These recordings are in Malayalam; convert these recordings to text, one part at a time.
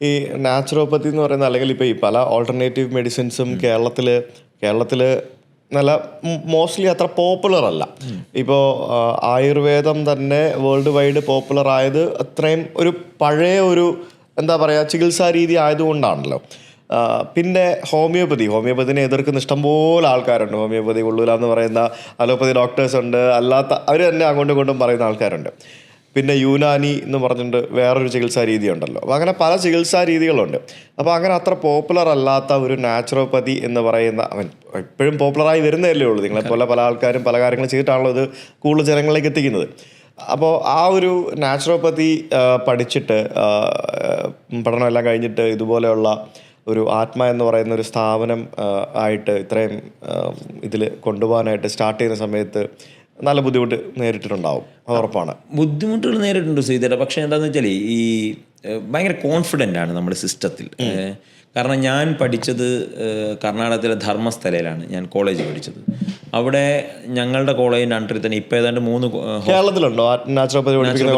ഈ നാച്ചുറോപ്പത്തി എന്ന് പറയുന്ന അല്ലെങ്കിൽ ഇപ്പോൾ ഈ പല ഓൾട്ടർനേറ്റീവ് മെഡിസിൻസും കേരളത്തിൽ നല്ല മോസ്റ്റ്ലി അത്ര പോപ്പുലർ അല്ല. ഇപ്പോൾ ആയുർവേദം തന്നെ വേൾഡ് വൈഡ് പോപ്പുലർ ആയത് അത്രയും ഒരു പഴയ ഒരു എന്താ പറയുക ചികിത്സാ രീതി ആയതുകൊണ്ടാണല്ലോ. പിന്നെ ഹോമിയോപ്പതിനെ എതിർക്കുന്ന ഇഷ്ടംപോലെ ആൾക്കാരുണ്ട്. ഹോമിയോപ്പതി കൊള്ളൂല എന്ന് പറയുന്ന അലോപ്പതി ഡോക്ടേഴ്സ് ഉണ്ട്, അല്ലാത്ത അവർ തന്നെ അങ്ങോട്ടും ഇങ്ങോട്ടും പറയുന്ന ആൾക്കാരുണ്ട്. പിന്നെ യൂനാനി എന്ന് പറഞ്ഞിട്ട് വേറൊരു ചികിത്സാ രീതി ഉണ്ടല്ലോ. അപ്പോൾ അങ്ങനെ പല ചികിത്സാ രീതികളുണ്ട്. അപ്പോൾ അങ്ങനെ അത്ര പോപ്പുലർ അല്ലാത്ത ഒരു നാച്ചുറോപ്പതി എന്ന് പറയുന്ന അവൻ എപ്പോഴും പോപ്പുലറായി വരുന്നതല്ലേ ഉള്ളൂ. നിങ്ങളെപ്പോലെ പല ആൾക്കാരും പല കാര്യങ്ങൾ ചെയ്തിട്ടാണല്ലോ ഇത് കൂടുതൽ ജനങ്ങളിലേക്ക് എത്തിക്കുന്നത്. അപ്പോൾ ആ ഒരു നാച്ചുറോപ്പതി പഠിച്ചിട്ട് പഠനമെല്ലാം കഴിഞ്ഞിട്ട് ഇതുപോലെയുള്ള ഒരു ആത്മ എന്ന് പറയുന്ന ഒരു സ്ഥാപനം ആയിട്ട് ഇത്രയും ഇതിൽ കൊണ്ടുപോകാനായിട്ട് സ്റ്റാർട്ട് ചെയ്യുന്ന സമയത്ത് നല്ല ബുദ്ധിമുട്ട് നേരിട്ടിട്ടുണ്ടാവും, ഉറപ്പാണ്. ബുദ്ധിമുട്ടുകൾ നേരിട്ടുണ്ട് ശ്രീധര. പക്ഷേ എന്താണെന്ന് വെച്ചാൽ ഈ ഭയങ്കര കോൺഫിഡൻ്റ് ആണ് നമ്മുടെ സിസ്റ്റത്തിൽ. കാരണം ഞാൻ പഠിച്ചത് കർണാടകത്തിലെ ധർമ്മസ്ഥലയിലാണ് ഞാൻ കോളേജ് പഠിച്ചത്. അവിടെ ഞങ്ങളുടെ കോളേജിൻ്റെ അണ്ടറിൽ തന്നെ ഇപ്പോൾ ഏതാണ്ട് 3 കേരളത്തിലുണ്ടോ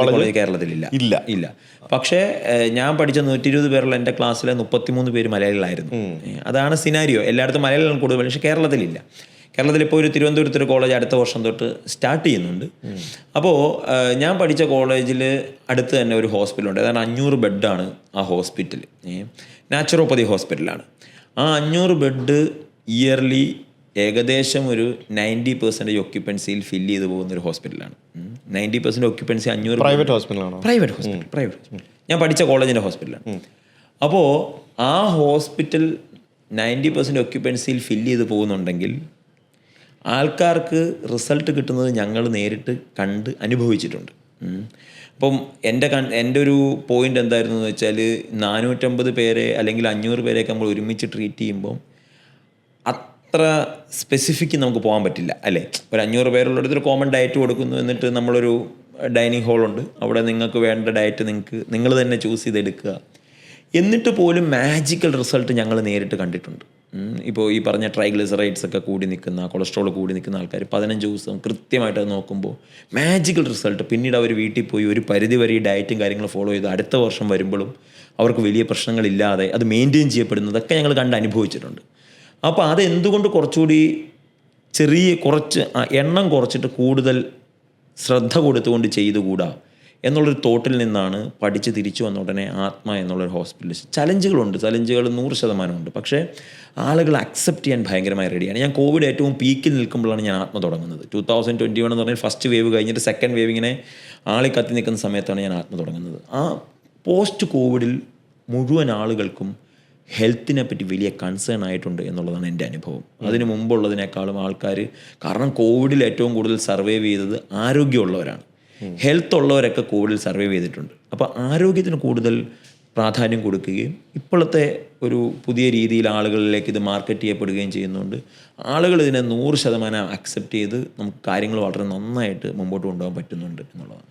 കോളേജ്? കേരളത്തിലില്ല. ഇല്ല. പക്ഷേ ഞാൻ പഠിച്ച 120 പേരുള്ള എൻ്റെ ക്ലാസ്സിലെ 33 പേര് മലയാളികളായിരുന്നു. അതാണ് സിനാരിയോ. എല്ലായിടത്തും മലയാളികളും കൂടുതൽ, പക്ഷേ കേരളത്തിലില്ല. കേരളത്തിലിപ്പോൾ ഒരു തിരുവനന്തപുരത്തൊരു കോളേജ് അടുത്ത വർഷം തൊട്ട് സ്റ്റാർട്ട് ചെയ്യുന്നുണ്ട്. അപ്പോൾ ഞാൻ പഠിച്ച കോളേജിൽ അടുത്ത് തന്നെ ഒരു ഹോസ്പിറ്റലുണ്ട്. ഏതാണ്ട് 500 ബെഡാണ് ആ ഹോസ്പിറ്റൽ. നാച്ചുറോപ്പതി ഹോസ്പിറ്റലാണ്. ആ 500 ബെഡ് ഇയർലി ഏകദേശം ഒരു 90% ഒക്യുപ്പൻസിയിൽ ഫില്ല് ചെയ്ത് പോകുന്നൊരു ഹോസ്പിറ്റലാണ്. 90% ഒക്യുപ്പൻസി 500. പ്രൈവറ്റ് ഹോസ്പിറ്റലാണ്. പ്രൈവറ്റ് ഞാൻ പഠിച്ച കോളേജിൻ്റെ ഹോസ്പിറ്റലാണ്. അപ്പോൾ ആ ഹോസ്പിറ്റൽ 90% ഒക്യുപ്പൻസിയിൽ ഫില്ല് ചെയ്ത് പോകുന്നുണ്ടെങ്കിൽ ആൾക്കാർക്ക് റിസൾട്ട് കിട്ടുന്നത് ഞങ്ങൾ നേരിട്ട് കണ്ട് അനുഭവിച്ചിട്ടുണ്ട്. അപ്പം എൻ്റെ ഒരു പോയിൻ്റ് എന്തായിരുന്നു എന്ന് വെച്ചാൽ 450 പേരെ അല്ലെങ്കിൽ 500 പേരെയൊക്കെ നമ്മൾ ഒരുമിച്ച് ട്രീറ്റ് ചെയ്യുമ്പം അത്ര സ്പെസിഫിക് നമുക്ക് പോകാൻ പറ്റില്ല അല്ലേ. ഒരു 500 പേരുള്ളിടത്തൊരു കോമൺ ഡയറ്റ് കൊടുക്കുന്നു, എന്നിട്ട് നമ്മളൊരു ഡൈനിങ് ഹോളുണ്ട്, അവിടെ നിങ്ങൾക്ക് വേണ്ട ഡയറ്റ് നിങ്ങൾ തന്നെ ചൂസ് ചെയ്തെടുക്കുക. എന്നിട്ട് പോലും മാജിക്കൽ റിസൾട്ട് ഞങ്ങൾ നേരിട്ട് കണ്ടിട്ടുണ്ട്. ഇപ്പോൾ ഈ പറഞ്ഞ ട്രൈഗ്ലിസറൈഡ്സ് ഒക്കെ കൂടി നിൽക്കുന്ന, കൊളസ്ട്രോൾ കൂടി നിൽക്കുന്ന ആൾക്കാർ 15 ദിവസം കൃത്യമായിട്ട് അത് നോക്കുമ്പോൾ മാജിക്കൽ റിസൾട്ട്. പിന്നീട് അവർ വീട്ടിൽ പോയി ഒരു പരിധി വരെ ഈ ഡയറ്റും കാര്യങ്ങളും ഫോളോ ചെയ്ത് അടുത്ത വർഷം വരുമ്പോഴും അവർക്ക് വലിയ പ്രശ്നങ്ങളില്ലാതെ അത് മെയിൻറ്റെയിൻ ചെയ്യപ്പെടുന്നതൊക്കെ ഞങ്ങൾ കണ്ട് അനുഭവിച്ചിട്ടുണ്ട്. അപ്പോൾ അതെന്തുകൊണ്ട് കുറച്ചുകൂടി കുറച്ച് എണ്ണം കുറച്ചിട്ട് കൂടുതൽ ശ്രദ്ധ കൊടുത്തുകൊണ്ട് ചെയ്തുകൂടാ എന്നുള്ളൊരു തോട്ടിൽ നിന്നാണ് പഠിച്ച് തിരിച്ചു വന്ന ഉടനെ ആത്മ എന്നുള്ളൊരു ഹോസ്പിറ്റലിൽ ചലഞ്ചുകൾ 100% ഉണ്ട്. പക്ഷേ ആളുകൾ അക്സെപ്റ്റ് ചെയ്യാൻ ഭയങ്കരമായി റെഡിയാണ്. ഞാൻ കോവിഡ് ഏറ്റവും പീക്കിൽ നിൽക്കുമ്പോഴാണ് ഞാൻ ആത്മ തുടങ്ങുന്നത്. 2021 എന്ന് പറഞ്ഞാൽ ഫസ്റ്റ് വേവ് കഴിഞ്ഞിട്ട് സെക്കൻഡ് വേവ് ഇങ്ങനെ ആളി കത്തി നിൽക്കുന്ന സമയത്താണ് ഞാൻ ആത്മ തുടങ്ങുന്നത്. ആ പോസ്റ്റ് കോവിഡിൽ മുഴുവൻ ആളുകൾക്കും ഹെൽത്തിനെ പറ്റി വലിയ കൺസേൺ ആയിട്ടുണ്ട് എന്നുള്ളതാണ് എൻ്റെ അനുഭവം. അതിന് മുമ്പുള്ളതിനേക്കാളും ആൾക്കാർ, കാരണം കോവിഡിൽ ഏറ്റവും കൂടുതൽ സർവൈവ് ചെയ്തത് ആരോഗ്യമുള്ളവരാണ്. ഹെൽത്ത് ഉള്ളവരൊക്കെ കോവിഡിൽ സർവൈവ് ചെയ്തിട്ടുണ്ട്. അപ്പോൾ ആരോഗ്യത്തിന് കൂടുതൽ പ്രാധാന്യം കൊടുക്കുകയും ഇപ്പോഴത്തെ ഒരു പുതിയ രീതിയിൽ ആളുകളിലേക്ക് ഇത് മാർക്കറ്റ് ചെയ്യപ്പെടുകയും ചെയ്യുന്നുണ്ട്. ആളുകൾ ഇതിനെ 100% അക്സെപ്റ്റ് ചെയ്ത് നമുക്ക് കാര്യങ്ങൾ വളരെ നന്നായിട്ട് മുമ്പോട്ട് കൊണ്ടുപോകാൻ പറ്റുന്നുണ്ട് എന്നുള്ളതാണ്.